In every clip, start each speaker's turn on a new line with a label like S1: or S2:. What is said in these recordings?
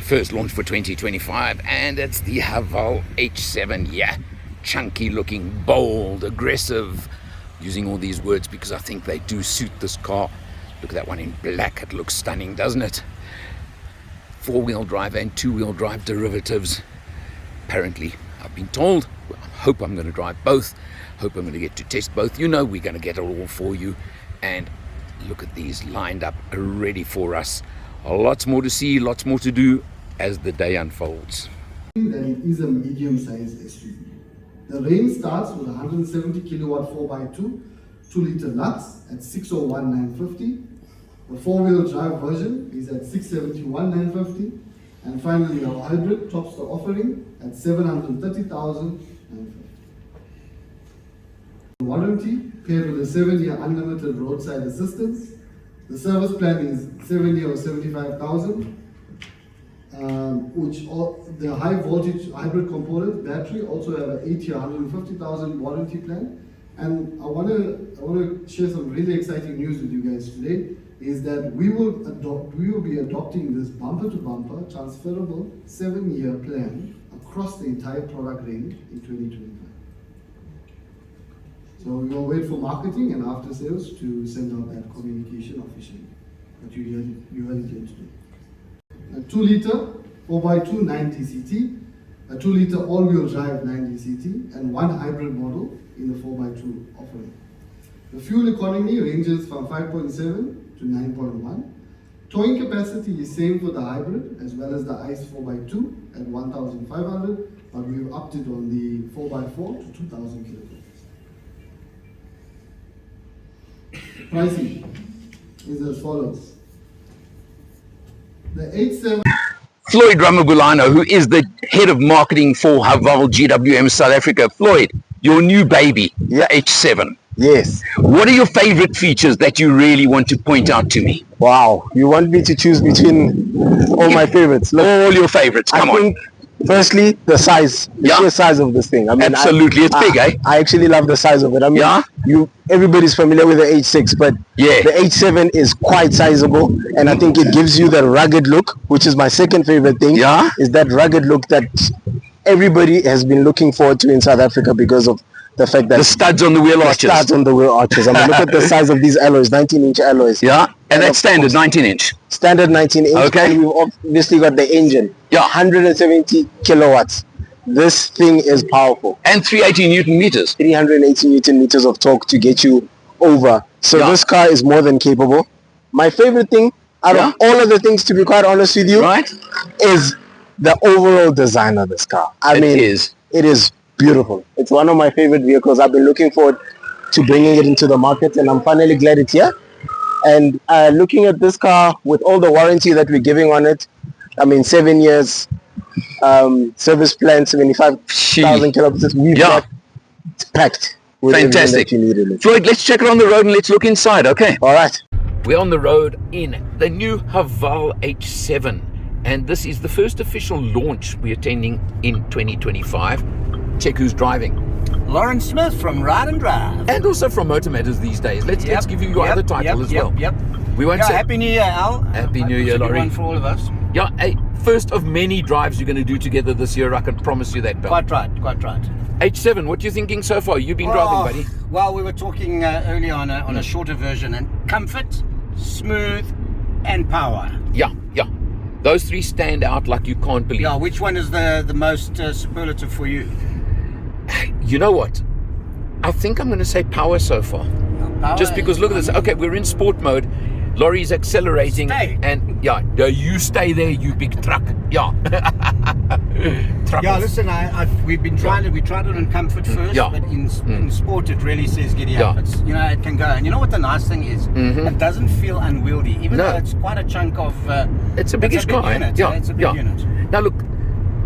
S1: first launch for 2025, and it's the Haval H7. Yeah, chunky looking, bold, aggressive, using all these words because I think they do suit this car. Look at that one in black, it looks stunning, doesn't it? Four-wheel drive and two-wheel drive derivatives. Apparently, I've been told, I hope I'm going to drive both, hope I'm going to get to test both. You know we're going to get it all for you. And look at these lined up, ready for us. Lots more to see, lots more to do as the day unfolds.
S2: That it is a medium-sized SUV. The range starts with 170 kilowatt 4x2, 2-liter Lux at 601,950. The four-wheel drive version is at 671,950. And finally, our hybrid tops the offering at 730,950. Warranty paired with a 7-year unlimited roadside assistance. The service plan is 7 years or 75,000. The high voltage hybrid component battery also have an 8-year 150,000 warranty plan. And I want to share some really exciting news with you guys today. Is that we will be adopting this bumper to bumper transferable 7-year plan across the entire product range in 2025. So we will wait for marketing and after sales to send out that communication officially. But you heard it here today. A 2-liter 4x2 9DCT, a 2-liter all-wheel drive 9DCT, and one hybrid model in the 4x2 offering. The fuel economy ranges from 5.7 to 9.1. Towing capacity is same for the hybrid as well as the ICE 4x2 at 1,500, but we've upped it on the 4x4 to 2,000 kilograms. Pricing is as follows. The H7.
S1: Floyd Ramagulano, who is the head of marketing for Haval GWM South Africa. Floyd, your new baby, the H7.
S3: Yes.
S1: What are your favorite features that you really want to point out to me?
S3: Wow. You want me to choose between all my favorites?
S1: Look, all your favorites. Come on.
S3: I think, firstly, the size. The sheer size of this thing. I mean,
S1: absolutely. It's big, eh?
S3: I actually love the size of it. I mean, everybody's familiar with the H6, but the H7 is quite sizable, and I think it gives you that rugged look, which is my second favorite thing. Is that rugged look that everybody has been looking forward to in South Africa because of the fact that
S1: the studs on the wheel arches.
S3: Studs on the wheel arches. I mean, look at the size of these alloys, 19-inch alloys.
S1: Yeah, and that's standard 19-inch.
S3: Standard 19-inch. Okay. And we've obviously got the engine. 170 kilowatts. This thing is powerful.
S1: And 380 Newton meters.
S3: 380 Newton meters of torque to get you over. So this car is more than capable. My favorite thing out of all of the things, to be quite honest with you, is the overall design of this car. I mean, it is beautiful. It's one of my favorite vehicles. I've been looking forward to bringing it into the market, and I'm finally glad it's here. And looking at this car with all the warranty that we're giving on it, I mean, 7 years, service plan, 75,000 kilometers. We've got it's packed with everything that you need in it.
S1: Floyd, let's check it on the road and let's look inside, okay?
S3: All right.
S1: We're on the road in the new Haval H7, and this is the first official launch we're attending in 2025. Check who's driving.
S4: Lawrence Smith from Ride and Drive.
S1: And also from MotorMatters these days. Let's give you your other title as well. We won't say.
S4: Happy New Year, Al.
S1: Happy New Year, Laurie.
S4: One for all of us.
S1: Yeah, first of many drives you're going to do together this year, I can promise you that, Bill.
S4: Quite right.
S1: H7, what are you thinking so far? You've been driving, buddy.
S4: Well, we were talking earlier on a shorter version, and comfort, smooth, and power.
S1: Yeah. Those three stand out like you can't believe.
S4: Yeah, which one is the most superlative for you?
S1: You know what? I think I'm going to say power so far.
S4: Power,
S1: just because, look at this. Okay, we're in sport mode. Laurie's accelerating. And you stay there, you big truck.
S4: Listen, we tried it on comfort first, but in sport it really says giddy up. It's, it can go. And you know what the nice thing is? It doesn't feel unwieldy, even though it's quite a chunk of.
S1: It's a biggish car.
S4: Unit. It's a big unit.
S1: Now look,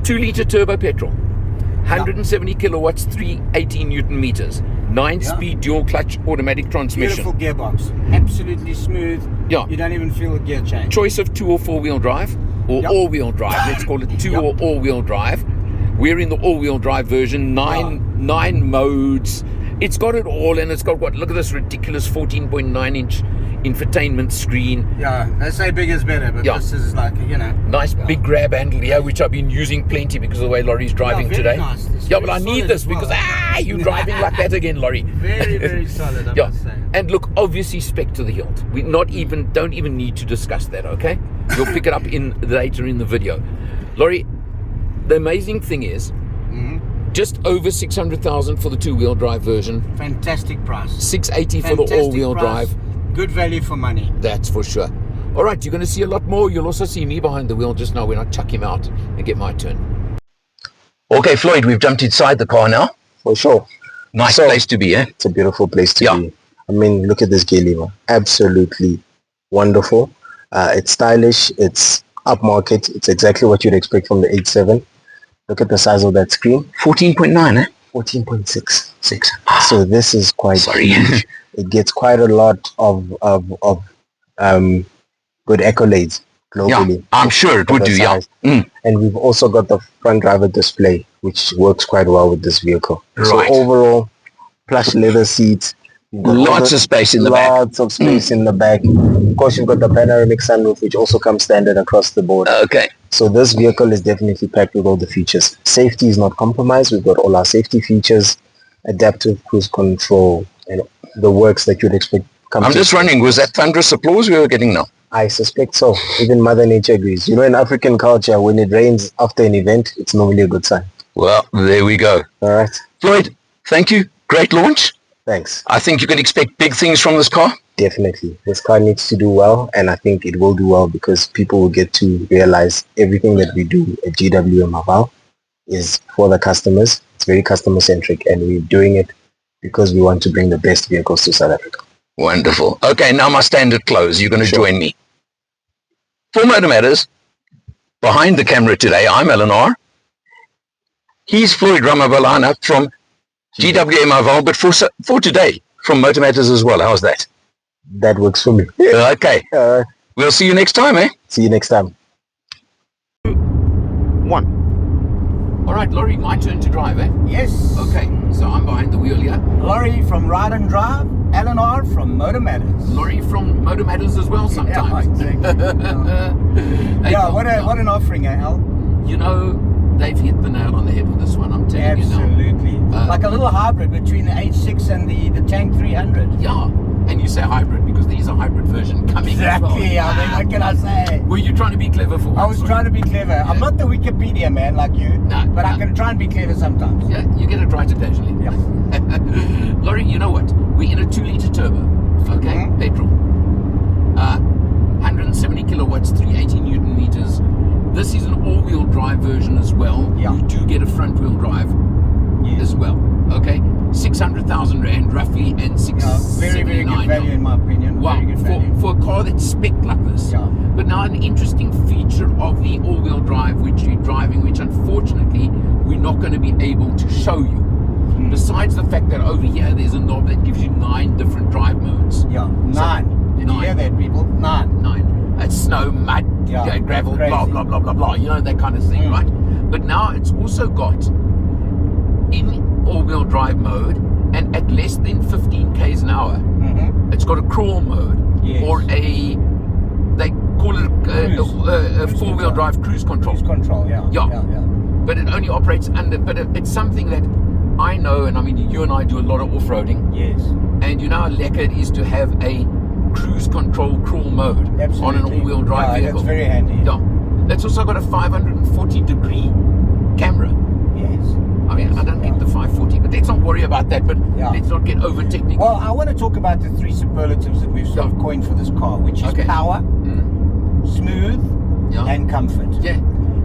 S1: 2-liter turbo petrol, 170 kilowatts, 380 Newton meters, 9-speed dual clutch automatic transmission.
S4: Beautiful gearbox, absolutely smooth. You don't even feel a gear change.
S1: Choice of 2 or 4-wheel drive, or all-wheel drive. Let's call it 2 or all-wheel drive. We're in the all-wheel drive version, nine modes. It's got it all, and it's got what? Look at this ridiculous 14.9-inch infotainment screen.
S4: Yeah, they say bigger is better, but this is like,
S1: nice big grab handle here, which I've been using plenty because of the way Laurie's driving today.
S4: Nice.
S1: Yeah, but I need this because you're driving like that again, Laurie.
S4: Very, very solid, I must say.
S1: And look, obviously spec to the hilt. We don't even need to discuss that, okay? You'll pick it up later in the video. Laurie, the amazing thing is, just over 600,000 for the two-wheel drive version.
S4: Fantastic price.
S1: 680 for the all-wheel drive.
S4: Good value for money.
S1: That's for sure. All right, you're going to see a lot more. You'll also see me behind the wheel just now when I chuck him out and get my turn. Okay, Floyd, we've jumped inside the car now.
S3: For sure.
S1: Nice place to be, eh?
S3: It's a beautiful place to be. I mean, look at this gear lever. Absolutely wonderful. It's stylish. It's upmarket. It's exactly what you'd expect from the H7. Look at the size of that screen.
S1: 14.9, eh?
S3: 14.6. So this is quite huge. It gets quite a lot of good accolades globally.
S1: Yeah, I'm sure it would do,
S3: And we've also got the front driver display, which works quite well with this vehicle.
S1: Right.
S3: So overall, plush leather seats.
S1: Lots of space in the back.
S3: Lots of space in the back. Of course, you've got the panoramic sunroof, which also comes standard across the board.
S1: Okay.
S3: So this vehicle is definitely packed with all the features. Safety is not compromised. We've got all our safety features, adaptive cruise control, and the works that you'd expect.
S1: I'm just running. Was that thunderous applause we were getting now?
S3: I suspect so. Even Mother Nature agrees. You know, in African culture, when it rains after an event, it's normally a good sign.
S1: Well, there we go.
S3: All right.
S1: Floyd, thank you. Great launch.
S3: Thanks.
S1: I think you can expect big things from this car.
S3: Definitely. This car needs to do well, and I think it will do well because people will get to realize everything that we do at GWM Haval is for the customers. It's very customer-centric, and we're doing it because we want to bring the best vehicles to South Africa.
S1: Wonderful. Okay, now my standard close. You're going to join me. For MotorMatters, behind the camera today, I'm Eleanor. He's Floyd Ramabalana from GWM Haval, but for today, from MotorMatters as well. How's that?
S3: That works for me.
S1: Okay. We'll see you next time, eh?
S3: See you next time.
S1: 1. All right, Laurie, my turn to drive, eh?
S4: Yes.
S1: Okay, so I'm behind the wheel here.
S4: Laurie from Ride and Drive, Eleanor from MotorMatters.
S1: Laurie from MotorMatters as well sometimes.
S4: Yeah, exactly. What an offering, eh, Al?
S1: You know, they've hit the nail on the head with this one, I'm telling you now.
S4: Absolutely. Like a little hybrid between the H6 and the Tank 300.
S1: Yeah. And you say hybrid because there is a hybrid version coming
S4: exactly,
S1: as well.
S4: I mean, what can I say?
S1: Were you trying to be clever for once?
S4: I was trying to be clever. Yeah. I'm not the Wikipedia man like you, but I can try and be clever sometimes.
S1: Yeah, you get it right occasionally.
S4: Yeah.
S1: Laurie, you know what? We're in a 2-litre turbo, okay? Petrol. 170 kilowatts, 380 Newton meters. This is an all-wheel drive version as well.
S4: Yeah.
S1: You do get a front-wheel drive as well, okay? 600,000 Rand roughly and 679.
S4: Very, very good value in my opinion.
S1: Wow,
S4: very good value.
S1: For a car that's spec'd like this.
S4: Yeah.
S1: But now an interesting feature of the all-wheel drive which you're driving, which unfortunately we're not going to be able to show you. Besides the fact that over here there's a knob that gives you 9 different drive modes.
S4: Yeah, 9. Did you hear that, people? 9.
S1: It's snow, mud, gravel, blah, blah, blah, blah, blah. You know, that kind of thing, right? But now it's also got in all-wheel drive mode and at less than 15 k's an hour. It's got a crawl mode or they call it a four-wheel drive cruise control.
S4: Cruise control, yeah.
S1: But it only operates under, but it's something that I know, and I mean, you and I do a lot of off-roading.
S4: Yes.
S1: And you know how lekker it is to have a cruise control crawl mode on an all-wheel drive vehicle.
S4: That's very handy.
S1: Yeah. It's also got a 540-degree camera.
S4: Yes.
S1: I mean, I don't think the 540, but let's not worry about that, but let's not get over technical.
S4: Well, I want to talk about the 3 superlatives that we've sort of coined for this car, which is power, smooth, and comfort.
S1: Yeah.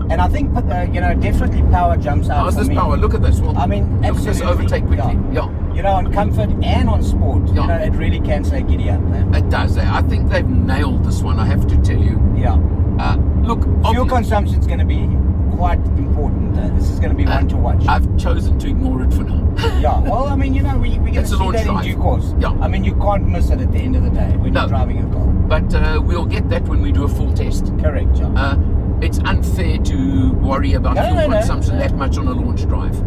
S4: And I think, definitely power jumps out.
S1: How's this power? Look at this. Well,
S4: I mean,
S1: look at this overtake quickly.
S4: Yeah. You know, on comfort and on sport, you know, it really can say giddy up, man.
S1: It does. I think they've nailed this one, I have to tell you.
S4: Yeah.
S1: Look,
S4: fuel consumption is going to be quite important. This is going to be one to watch.
S1: I've chosen to ignore it for now.
S4: Yeah, well, I mean, you know, we're going to see that in due course.
S1: Yeah.
S4: I mean, you can't miss it at the end of the day when you're driving a car.
S1: But we'll get that when we do a full test.
S4: Correct, yeah.
S1: It's unfair to worry about fuel consumption that much on a launch drive,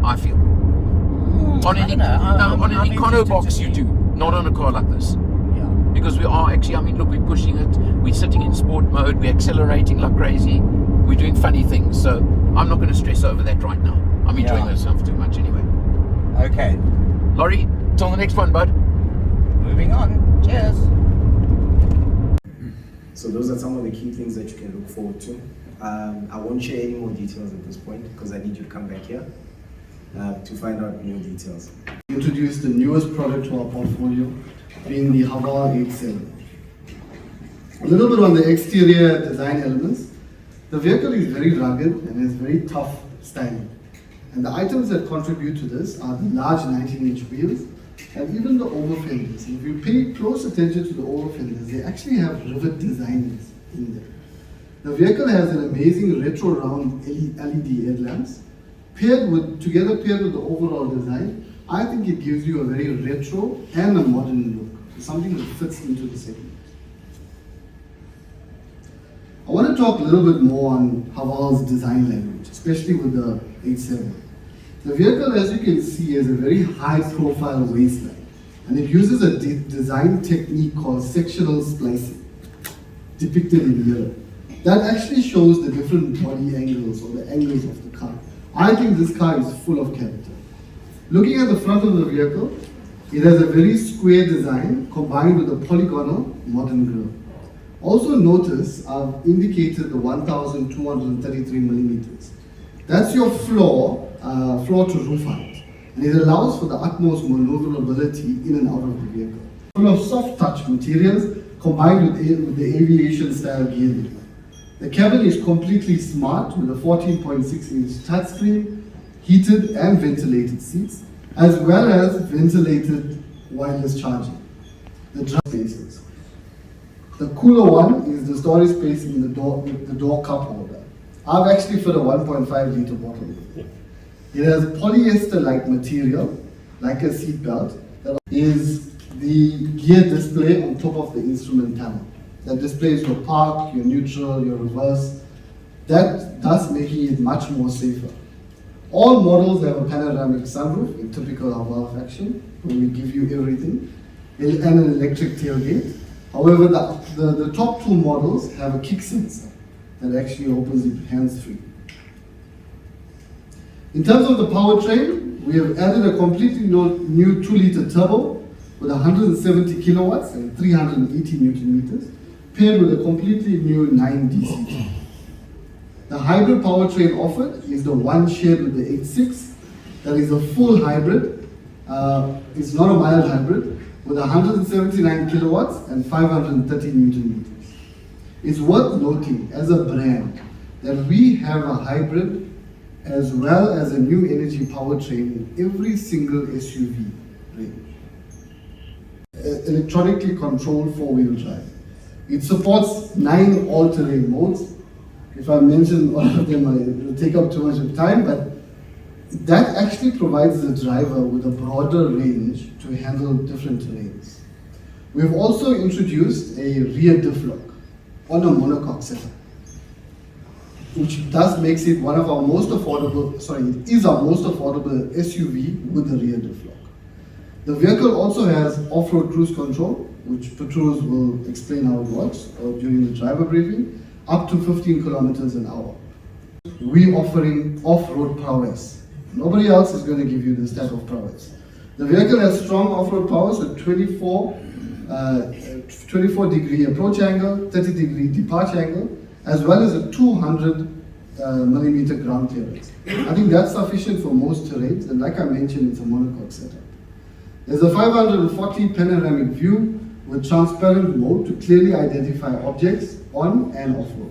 S1: I feel. On an econo box you do, not on a car like this.
S4: Yeah.
S1: because we are actually, I mean, look, we're pushing it, we're sitting in sport mode, we're accelerating like crazy, we're doing funny things, so I'm not going to stress over that right now. I'm enjoying myself too much anyway.
S4: Okay.
S1: Laurie, till the next one, bud.
S4: Moving on. Cheers.
S5: So those are some of the key things that you can look forward to. I won't share any more details at this point because I need you to come back here to find out more details.
S2: We introduced the newest product to our portfolio, being the Haval H7. A little bit on the exterior design elements. The vehicle is very rugged and has very tough styling. And the items that contribute to this are the large 19-inch wheels and even the over fenders. If you pay close attention to the over fenders, they actually have rivet designs in there. The vehicle has an amazing retro round LED headlamps. Paired with the overall design, I think it gives you a very retro and a modern look, something that fits into the segment. I want to talk a little bit more on Haval's design language, especially with the H7. The vehicle, as you can see, has a very high profile waistline, and it uses a design technique called sectional splicing, depicted in yellow. That actually shows the different body angles or the angles of the car. I think this car is full of character. Looking at the front of the vehicle, it has a very square design combined with a polygonal modern grille. Also notice I've indicated the 1,233 millimeters. That's your floor to roof height, and it allows for the utmost maneuverability in and out of the vehicle. Full of soft touch materials combined with the aviation style gearing. The cabin is completely smart with a 14.6-inch touchscreen, heated and ventilated seats, as well as ventilated wireless charging. The drum spaces. The cooler one is the storage space in the door cup holder. I've actually fit a 1.5 liter bottle in. It has polyester-like material, like a seat belt, that is the gear display on top of the instrument panel. That displays your park, your neutral, your reverse, thus making it much more safer. All models have a panoramic sunroof in typical Haval fashion, where we give you everything, and an electric tailgate. However, the top two models have a kick sensor that actually opens it hands-free. In terms of the powertrain, we have added a completely new 2-liter turbo with 170 kilowatts and 380 Newton meters, paired with a completely new 9 DCT. The hybrid powertrain offered is the one shared with the H6, that is a full hybrid. It's not a mild hybrid, with 179 kilowatts and 530 Newton meters. It's worth noting as a brand that we have a hybrid as well as a new energy powertrain in every single SUV range. Electronically controlled 4-wheel drive. It supports 9 all-terrain modes. If I mention all of them, it will take up too much of time, but that actually provides the driver with a broader range to handle different terrains. We've also introduced a rear diff lock on a monocoque setup, which thus makes it one of our most affordable, it is our most affordable SUV with a rear diff lock. The vehicle also has off-road cruise control, which Petrus will explain how it works during the driver briefing, up to 15 kilometers an hour. We're offering off-road prowess. Nobody else is going to give you this type of prowess. The vehicle has strong off-road prowess with 24 degree approach angle, 30 degree departure angle, as well as a 200 millimeter ground clearance. I think that's sufficient for most terrains, and like I mentioned, it's a monocoque setup. There's a 540 panoramic view with transparent mode to clearly identify objects on and off road.